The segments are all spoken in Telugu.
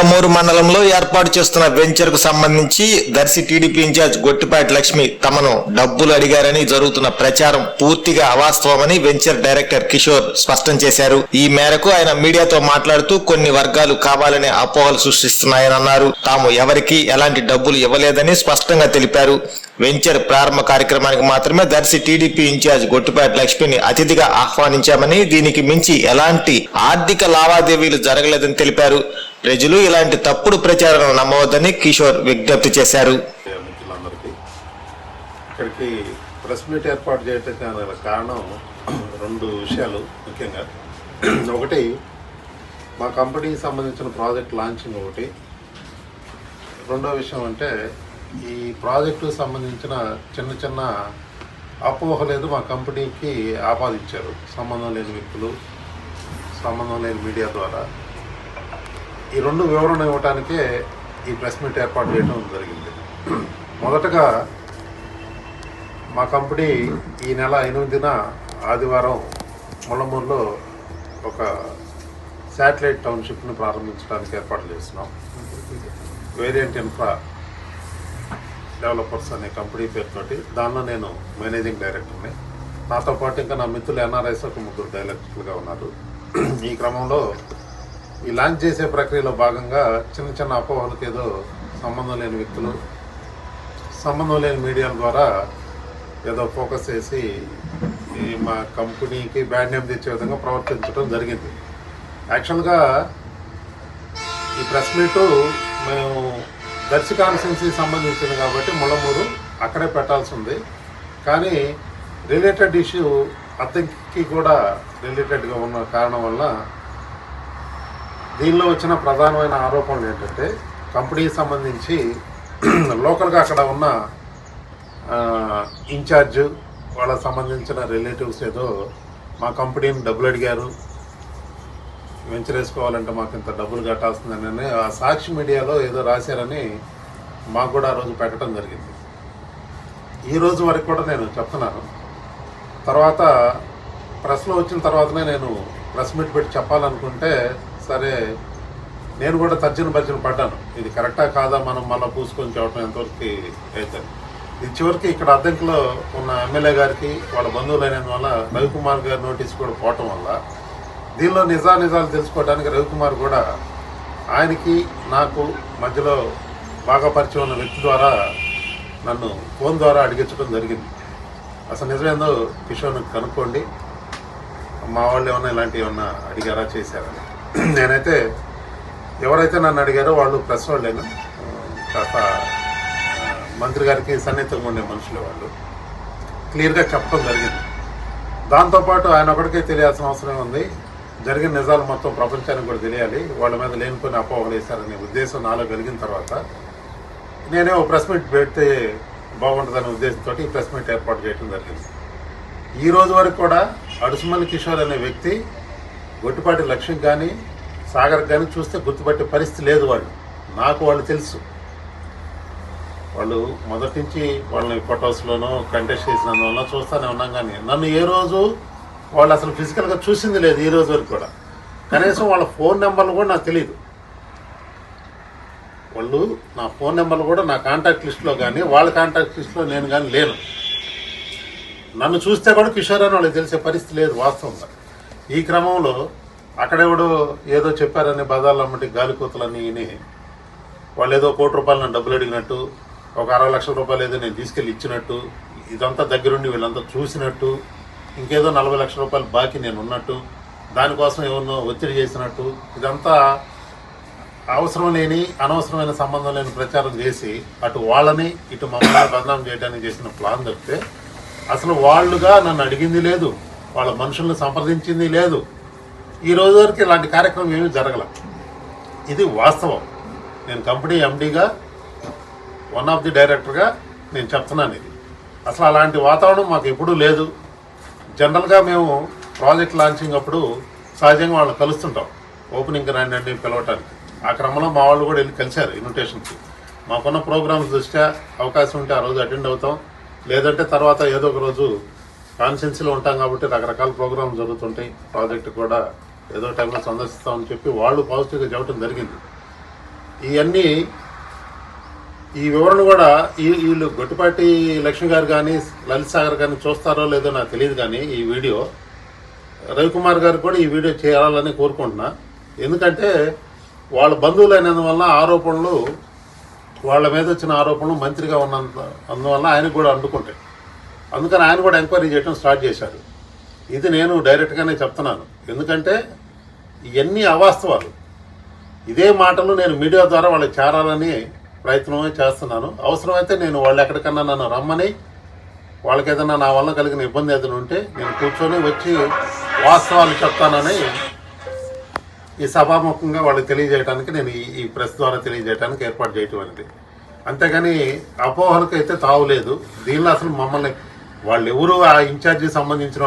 ముల్లమూరు మండలంలో ఏర్పాటు చేస్తున్న వెంచర్ కు సంబంధించి దర్శి టీడీపీ ఇన్ఛార్జ్ గొట్టిపాటి లక్ష్మి తమను డబ్బులు అడిగారని జరుగుతున్న ప్రచారం పూర్తిగా అవాస్తవమని వెంచర్ డైరెక్టర్ కిషోర్ స్పష్టం చేశారు. ఈ మేరకు ఆయన మీడియాతో మాట్లాడుతూ కొన్ని వర్గాలు కావాలనే అపోహలు సృష్టిస్తున్నాయని అన్నారు. తాము ఎవరికి ఎలాంటి డబ్బులు ఇవ్వలేదని స్పష్టంగా తెలిపారు. వెంచర్ ప్రారంభ కార్యక్రమానికి మాత్రమే దర్శి టీడీపీ ఇన్ఛార్జ్ గొట్టిపాటి లక్ష్మిని అతిథిగా ఆహ్వానించామని, దీనికి మించి ఎలాంటి ఆర్థిక లావాదేవీలు జరగలేదని తెలిపారు. ప్రజలు ఇలాంటి తప్పుడు ప్రచారాలను నమ్మవద్దని కిషోర్ విజ్ఞప్తి చేశారు. ఇక్కడికి ప్రెస్ మీట్ ఏర్పాటు చేయడానికి కారణం రెండు విషయాలు. ముఖ్యంగా ఒకటి, మా కంపెనీకి సంబంధించిన ప్రాజెక్ట్ లాంచింగ్ ఒకటి. రెండో విషయం అంటే ఈ ప్రాజెక్టుకు సంబంధించిన చిన్న చిన్న అపోహలేదు మా కంపెనీకి ఆపాదించారు సంబంధం లేని వ్యక్తులు, సంబంధం లేని మీడియా ద్వారా. ఈ రెండు వివరణ ఇవ్వడానికే ఈ ప్రెస్ మీట్ ఏర్పాటు చేయడం జరిగింది. మొదటగా మా కంపెనీ ఈ నెల 8న ఆదివారం ముల్లమూరులో ఒక శాటిలైట్ టౌన్షిప్ని ప్రారంభించడానికి ఏర్పాటు చేస్తున్నాం. వేరియంట్ ఇన్ఫ్రా డెవలపర్స్ అనే కంపెనీ పేరుతోటి. దానిలో నేను మేనేజింగ్ డైరెక్టర్ని. నాతో పాటు ఇంకా నా మిత్రులు ఎన్ఆర్ఐస్ ఒక 3 డైరెక్టర్లుగా ఉన్నారు. ఈ క్రమంలో ఈ లాంచ్ చేసే ప్రక్రియలో భాగంగా చిన్న చిన్న అపోహలకు ఏదో సంబంధం లేని వ్యక్తులు, సంబంధం లేని మీడియాల ద్వారా ఏదో ఫోకస్ చేసి ఈ మా కంపెనీకి బ్యాడ్ నేమ్ తెచ్చే విధంగా ప్రవర్తించడం జరిగింది. యాక్చువల్గా ఈ ప్రెస్ మీటు మేము దర్శి కాన్స్టిట్యున్సీకి సంబంధించింది కాబట్టి ముల్లమూరు అక్కడే పెట్టాల్సి ఉంది. కానీ రిలేటెడ్ ఇష్యూ అద్దెకి కూడా రిలేటెడ్గా ఉన్న కారణం వల్ల దీనిలో వచ్చిన ప్రధానమైన ఆరోపణలు ఏంటంటే, కంపెనీకి సంబంధించి లోకల్గా అక్కడ ఉన్న ఇన్ఛార్జ్ వాళ్ళకి సంబంధించిన రిలేటివ్స్ ఏదో మా కంపెనీని డబ్బులు అడిగారు, వెంచర్ వేసుకోవాలంటే మాకు ఇంత డబ్బులు కట్టాల్సిందని ఆ సాక్షి మీడియాలో ఏదో రాశారని మాకు కూడా ఆ రోజు పెట్టడం జరిగింది. ఈ రోజు వరకు కూడా నేను చెప్తున్నాను. తర్వాత ప్రెస్లో వచ్చిన తర్వాతనే నేను ప్రెస్ మీట్ పెట్టి చెప్పాలనుకుంటే సరే నేను కూడా తర్జన పడ్డాను. ఇది కరెక్టా కాదా, మనం మళ్ళీ పూసుకొని చెప్పడం ఎంతవరకు అవుతుంది. ఇది చివరికి ఇక్కడ అద్దెంకులో ఉన్న ఎమ్మెల్యే గారికి వాళ్ళ బంధువులు అయినందువల్ల రవికుమార్ గారి నోటీస్ కూడా పోవటం వల్ల దీనిలో నిజాలు తెలుసుకోవడానికి రవికుమార్ కూడా ఆయనకి నాకు మధ్యలో బాగా పరిచయం ఉన్న వ్యక్తి ద్వారా నన్ను ఫోన్ ద్వారా అడిగించడం జరిగింది. అసలు నిజమేందో కిషోర్ని కనుక్కోండి, మా వాళ్ళు ఏమన్నా ఇలాంటివి ఏమన్నా అడిగారా, చేశారని. నేనైతే ఎవరైతే నన్ను అడిగారో వాళ్ళు ప్రెస్ వాళ్ళేను, కాస్త మంత్రి గారికి సన్నిహితంగా ఉండే మనుషులు, వాళ్ళు క్లియర్గా చెప్పడం జరిగింది. దాంతోపాటు ఆయన ఒకటికే తెలియాల్సిన అవసరం ఉంది, జరిగిన నిజాలు మొత్తం ప్రపంచానికి కూడా తెలియాలి, వాళ్ళ మీద లేనిపోయిన అపోహలు వేశారనే ఉద్దేశం నాలో కలిగిన తర్వాత నేనే ఒక ప్రెస్ మీట్ పెడితే బాగుంటుందనే ఉద్దేశంతో ఈ ప్రెస్ మీట్ ఏర్పాటు చేయడం జరిగింది. ఈ రోజు వరకు కూడా అడుసుమల్లి కిషోర్ అనే వ్యక్తి గొట్టిపాటి లక్ష్మికి కానీ సాగర్కి కానీ చూస్తే గుర్తుపట్టే పరిస్థితి లేదు. వాళ్ళు తెలుసు. వాళ్ళు మొదటి నుంచి వాళ్ళని ఫొటోస్లోనూ కంటెస్ట్ చేసినందువల్ల చూస్తూనే ఉన్నాం, కానీ నన్ను ఏ రోజు వాళ్ళు అసలు ఫిజికల్గా చూసింది లేదు ఈ రోజు వరకు కూడా. కనీసం వాళ్ళ ఫోన్ నెంబర్లు కూడా నాకు తెలియదు. వాళ్ళు నా ఫోన్ నెంబర్లు కూడా నా కాంటాక్ట్ లిస్ట్లో కానీ వాళ్ళ కాంటాక్ట్ లిస్ట్లో నేను కానీ లేను. నన్ను చూస్తే కూడా కిషోర్ అని వాళ్ళకి తెలిసే పరిస్థితి లేదు వాస్తవంగా. ఈ క్రమంలో అక్కడెవడో ఏదో చెప్పారని బజార్లో అమ్మటి గాలికూతలన్నీ విని వాళ్ళు ఏదో ₹1,00,00,000 నన్ను డబ్బులు అడిగినట్టు, ఒక 60 లక్షల రూపాయలు ఏదో నేను తీసుకెళ్ళి ఇచ్చినట్టు, ఇదంతా దగ్గరుండి వీళ్ళంతా చూసినట్టు, ఇంకేదో 40 లక్షల రూపాయలు బాకీ నేను ఉన్నట్టు, దానికోసం ఏమన్నా ఒత్తిడి చేసినట్టు, ఇదంతా అవసరం లేని అనవసరమైన సంబంధం లేని ప్రచారం చేసి అటు వాళ్ళని ఇటు మమ్మల్ని బదనాం చేయడానికి చేసిన ప్లాన్ తప్పితే అసలు వాళ్ళుగా నన్ను అడిగింది లేదు, వాళ్ళ మనుషులను సంప్రదించింది లేదు. ఈ రోజు వరకు ఇలాంటి కార్యక్రమం ఏమీ జరగల. ఇది వాస్తవం. నేను కంపెనీ ఎండీగా, వన్ ఆఫ్ ది డైరెక్టర్గా నేను చెప్తున్నాను. ఇది అసలు అలాంటి వాతావరణం మాకు ఎప్పుడూ లేదు. జనరల్గా మేము ప్రాజెక్ట్ లాంచింగ్ అప్పుడు సహజంగా వాళ్ళని కలుస్తుంటాం, ఓపెనింగ్ రండి పిలవటానికి. ఆ క్రమంలో మా వాళ్ళు కూడా వెళ్ళి కలిశారు ఇన్విటేషన్కి. మాకున్న ప్రోగ్రామ్స్ దృష్ట్యా అవకాశం ఉంటే ఆ రోజు అటెండ్ అవుతాం, లేదంటే తర్వాత ఏదో ఒక రోజు కాన్స్టిట్యున్సీలో ఉంటాం కాబట్టి రకరకాల ప్రోగ్రామ్స్ జరుగుతుంటాయి. ప్రాజెక్టు కూడా ఏదో టైంలో సందర్శిస్తామని చెప్పి వాళ్ళు పాజిటివ్గా చెప్పడం జరిగింది. ఇవన్నీ ఈ వివరణ కూడా వీళ్ళు గొట్టిపాటి లక్ష్మి గారు కానీ లలిత్ సాగర్ కానీ చూస్తారో లేదో నాకు తెలియదు, కానీ ఈ వీడియో రవికుమార్ గారు కూడా ఈ వీడియో చేయాలని కోరుకుంటున్నా. ఎందుకంటే వాళ్ళ బంధువులైనందువల్ల ఆరోపణలు, వాళ్ళ మీద వచ్చిన ఆరోపణలు మంత్రిగా అందువల్ల ఆయనకు కూడా అందుకుంటాయి. అందుకని ఆయన కూడా ఎంక్వైరీ చేయడం స్టార్ట్ చేశారు. ఇది నేను డైరెక్ట్గానే చెప్తున్నాను, ఎందుకంటే ఇవన్నీ అవాస్తవాలు. ఇదే మాటలు నేను మీడియా ద్వారా వాళ్ళకి చేరాలని ప్రయత్నమే చేస్తున్నాను. అవసరమైతే నేను వాళ్ళు ఎక్కడికన్నా నన్ను రమ్మని, వాళ్ళకి ఏదైనా నా వల్ల కలిగిన ఇబ్బంది ఏదైనా ఉంటే నేను కూర్చొని వచ్చి వాస్తవాలు చెప్తానని ఈ సభాముఖంగా వాళ్ళకి తెలియజేయడానికి నేను ఈ ప్రెస్ ద్వారా తెలియజేయడానికి ఏర్పాటు చేయటం అనేది. అంతేగాని అపోహలకు అయితే తావులేదు. దీనిలో అసలు మమ్మల్ని వాళ్ళు ఎవరు ఆ ఇన్ఛార్జి సంబంధించిన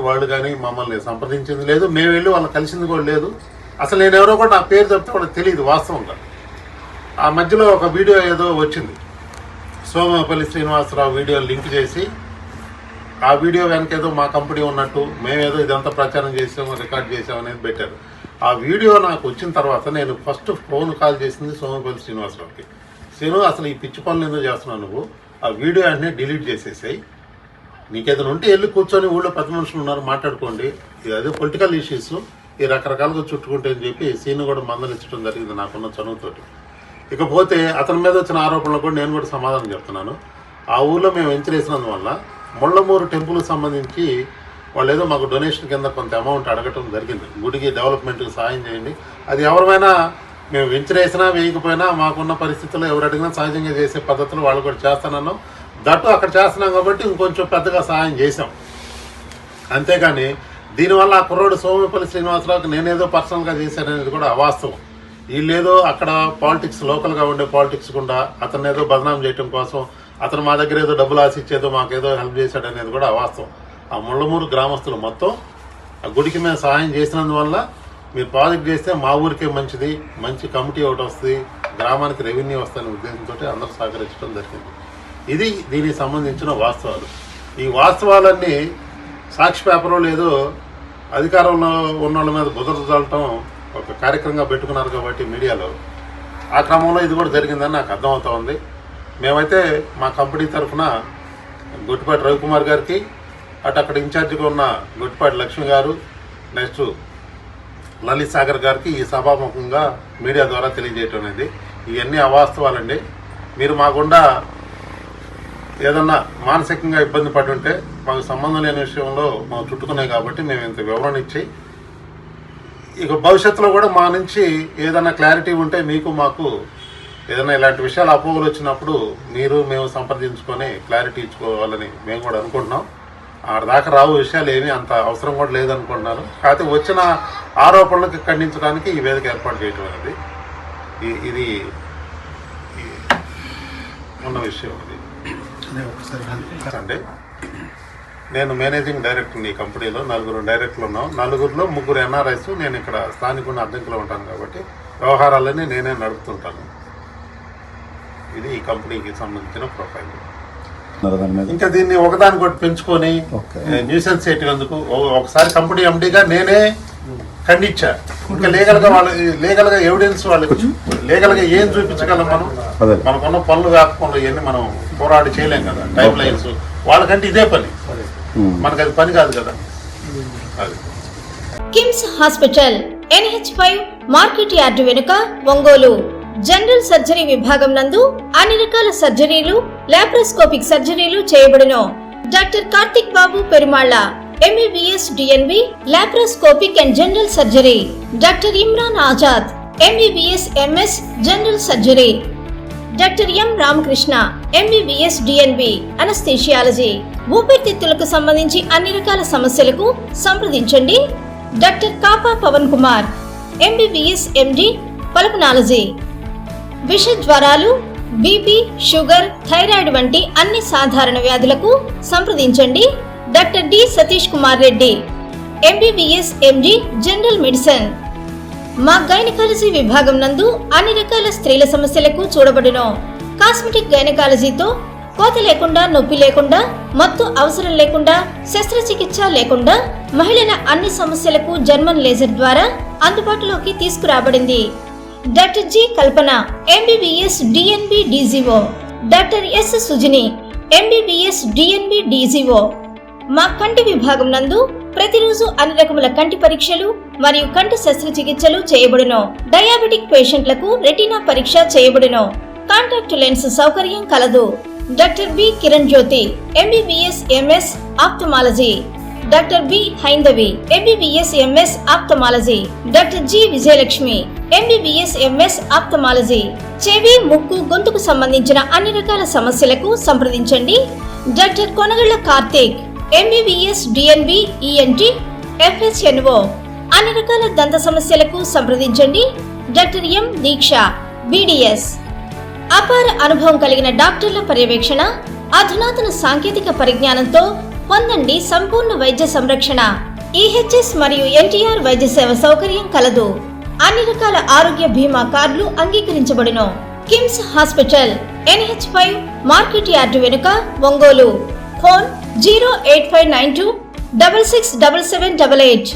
వాళ్ళు కానీ మమ్మల్ని సంప్రదించింది లేదు, మేము వెళ్ళి వాళ్ళని కలిసింది కూడా లేదు. అసలు నేను ఎవరో కూడా నా పేరు చెప్తే వాళ్ళకి తెలియదు వాస్తవంగా. ఆ మధ్యలో ఒక వీడియో ఏదో వచ్చింది, సోమపల్లి శ్రీనివాసరావు వీడియో లింక్ చేసి ఆ వీడియో వెనక ఏదో మా కంపెనీ ఉన్నట్టు మేమేదో ఇదంతా ప్రచారం చేసాము, రికార్డ్ చేసాము అనేది పెట్టారు. ఆ వీడియో నాకు వచ్చిన తర్వాత నేను ఫస్ట్ ఫోన్ కాల్ చేసింది సోమపల్లి శ్రీనివాసరావుకి. శ్రీను, అసలు ఈ పిచ్చి పనులు ఎందుకు చేస్తున్నావు నువ్వు? ఆ వీడియో వెంటనే డిలీట్ చేసేసాయి. నీకేదైనా ఉంటే వెళ్ళి కూర్చొని ఊళ్ళో పెద్ద మనుషులు ఉన్నారు మాట్లాడుకోండి, ఇది అదే పొలిటికల్ ఇష్యూస్ ఈ రకరకాలుగా చుట్టుకుంటే అని చెప్పి సీను కూడా మందలించడం జరిగింది నాకున్న చనువుతోటి. ఇకపోతే అతని మీద వచ్చిన ఆరోపణలు కూడా నేను కూడా సమాధానం చెప్తున్నాను. ఆ ఊళ్ళో మేము వెంచర్ వేసినందువల్ల ముళ్ళమూరు టెంపుల్కి సంబంధించి వాళ్ళు ఏదో మాకు డొనేషన్ కింద కొంత అమౌంట్ అడగటం జరిగింది. గుడికి డెవలప్మెంట్కి సాయం చేయండి, అది ఎవరైనా మేము వెంచర్ వేసినా వేయకపోయినా మాకున్న పరిస్థితుల్లో ఎవరు అడిగినా సహజంగా చేసే పద్ధతులు వాళ్ళు కూడా చేస్తానన్నాం. దట్టు అక్కడ చేస్తున్నాం కాబట్టి ఇంకొంచెం పెద్దగా సహాయం చేసాం. అంతేగాని దీనివల్ల ఆ కుర్రోడు సోమపల్లి శ్రీనివాసరావుకి నేనేదో పర్సనల్గా చేశాననేది కూడా అవాస్తవం. వీళ్ళేదో అక్కడ పాలిటిక్స్, లోకల్గా ఉండే పాలిటిక్స్ గుండా అతను ఏదో బదనాం చేయడం కోసం అతను మా దగ్గర ఏదో డబ్బులు ఆశించేదో మాకేదో హెల్ప్ చేశాడనేది కూడా అవాస్తవం. ఆ ముళ్ళమూరు గ్రామస్తులు మొత్తం ఆ గుడికి మేము సహాయం చేసినందువల్ల మీరు ప్రాజెక్ట్ చేస్తే మా ఊరికే మంచిది, మంచి కమిటీ ఒకటి వస్తుంది, గ్రామానికి రెవెన్యూ వస్తుందనే ఉద్దేశంతో అందరూ సహకరించడం జరిగింది. ఇది దీనికి సంబంధించిన వాస్తవాలు. ఈ వాస్తవాలన్నీ సాక్షి పేపర్లో లేదో అధికారంలో ఉన్న వాళ్ళ మీద బుధలు చల్లటం ఒక కార్యక్రమంగా పెట్టుకున్నారు కాబట్టి మీడియాలో, ఆ క్రమంలో ఇది కూడా జరిగిందని నాకు అర్థమవుతా ఉంది. మేమైతే మా కంపెనీ తరఫున గొట్టిపాటి రవికుమార్ గారికి, అక్కడ ఇన్ఛార్జిగా ఉన్న గొట్టిపాటి లక్ష్మి గారు, నెక్స్ట్ లలిత్ సాగర్ గారికి ఈ సభాముఖంగా మీడియా ద్వారా తెలియజేయటం అనేది ఇవన్నీ అవాస్తవాలండి. మీరు మాకుండా ఏదన్నా మానసికంగా ఇబ్బంది పడి ఉంటే మాకు సంబంధం లేని విషయంలో మాకు చుట్టుకున్నాయి కాబట్టి మేము ఇంత వివరణ ఇచ్చి, ఇక భవిష్యత్తులో కూడా మా నుంచి ఏదైనా క్లారిటీ ఉంటే మీకు మాకు ఏదైనా ఇలాంటి విషయాలు అపోహలు వచ్చినప్పుడు మేము సంప్రదించుకొని క్లారిటీ ఇచ్చుకోవాలని మేము కూడా అనుకుంటున్నాం. దాకా రావు విషయాలు ఏమీ అంత అవసరం కూడా లేదనుకుంటున్నాను. కాకపోతే వచ్చిన ఆరోపణలకు ఖండించడానికి ఈ వేదిక ఏర్పాటు చేయడం అనేది ఇది ఉన్న విషయం. అంటే నేను మేనేజింగ్ డైరెక్టర్ ఈ కంపెనీలో, 4 డైరెక్టర్లు ఉన్నాం. 4లో 3 ఎన్ఆర్ఐస్. నేను ఇక్కడ స్థానికున్న అద్దెంకులో ఉంటాను కాబట్టి వ్యవహారాలన్నీ నేనే నడుపుతుంటాను. ఇది ఈ కంపెనీకి సంబంధించిన ప్రొఫైల్. ఇంకా దీన్ని ఒకదానికొకటి పెంచుకొని న్యూసెన్స్ చేయటం ఒకసారి కంపెనీ ఎండీగా నేనే ఖండించా. ఇంకా లీగల్గా ఎవిడెన్స్ వాళ్ళకి లీగల్గా ఏం చూపించగలం మనం? మనకున్న పనులు కాకుండా ఇవన్నీ మనం పోరాడి చేయలేం కదా. టైం లైన్స్ వాళ్ళకంటే ఇదే పని, మనకు అది పని కాదు కదా. అది KIMS hospital NH5 market yard వెనుక, ఒంగోలు. జనరల్ సర్జరీ విభాగం నందు అన్ని రకాల సర్జరీలు, లాప్రోస్కోపిక్ సర్జరీలు చేయబడును. Doctor Karthik Babu Perumalla MBBS DNB laparoscopic and general surgery. Doctor Imran Azad MBBS MS general surgery. Doctor M Ramakrishna MBBS DNB anaesthesiology. ఊపిరితిత్తులకు సంబంధించి అన్ని రకాల సమస్యలకు సంప్రదించండి. Doctor Kapa Pavan Kumar MBBS MD pulmonology. విష జ్వరాలు, బీపీ, షుగర్, థైరాయిడ్ వంటి అన్ని సాధారణ వ్యాధులకు సంప్రదించండి. Doctor D Satish Kumar Reddy MBBS MD general medicine. మా గైనకాలజీ విభాగం నందు అన్ని రకాల స్త్రీల సమస్యలకు చూడబడును. కాస్మెటిక్ గైనకాలజీతో కోత లేకుండా, నొప్పి లేకుండా, మత్తు అవసరం లేకుండా, శస్త్రచికిత్స లేకుండా మహిళల అన్ని సమస్యలకు జర్మన్ లేజర్ ద్వారా అందుబాటులోకి తీసుకురాబడింది. Doctor G Kalpana MBBS DNB DGO, doctor S Sujini MBBS DNB DGO. మా కంటి విభాగం నందు ప్రతిరోజు అన్ని రకముల కంటి పరీక్షలు మరియు కంటి శస్త్రచికిత్సలు చేయబడును. డయాబెటిక్ పేషెంట్లకు రెటీనా పరీక్ష చేయబడును. కాంటాక్ట్ లెన్స్ సౌకర్యం కలదు. Doctor B Kiran Jyothi MBBS MS ophthalmology, doctor B Haindavi MBBS MS ophthalmology, doctor G Vijayalakshmi MBBS MS ophthalmology. చెవి, ముక్కు, గొంతుకు సంబంధించిన అన్ని రకాల సమస్యలకు సంప్రదించండి. Doctor Konagalla Karthik MBBS DNB ENT FHNO. అన్ని రకాల దంత సమస్యలకు సంప్రదించండి. Doctor M Deeksha BDS. అపార అనుభవం కలిగిన డాక్టర్ల పర్యవేక్షణ, అధునాతన సాంకేతిక పరిజ్ఞానంతో పొందండి సంపూర్ణ వైద్య సంరక్షణ. ఈహెచ్ఎస్ మరియు ఎన్టీఆర్ వైద్య సేవ సౌకర్యం కలదు. అన్ని రకాల ఆరోగ్య బీమా కార్డులు అంగీకరించబడును. KIMS hospital NH5 market yard వెనుక, ఒంగోలు. ఫోన్ 08592 667788.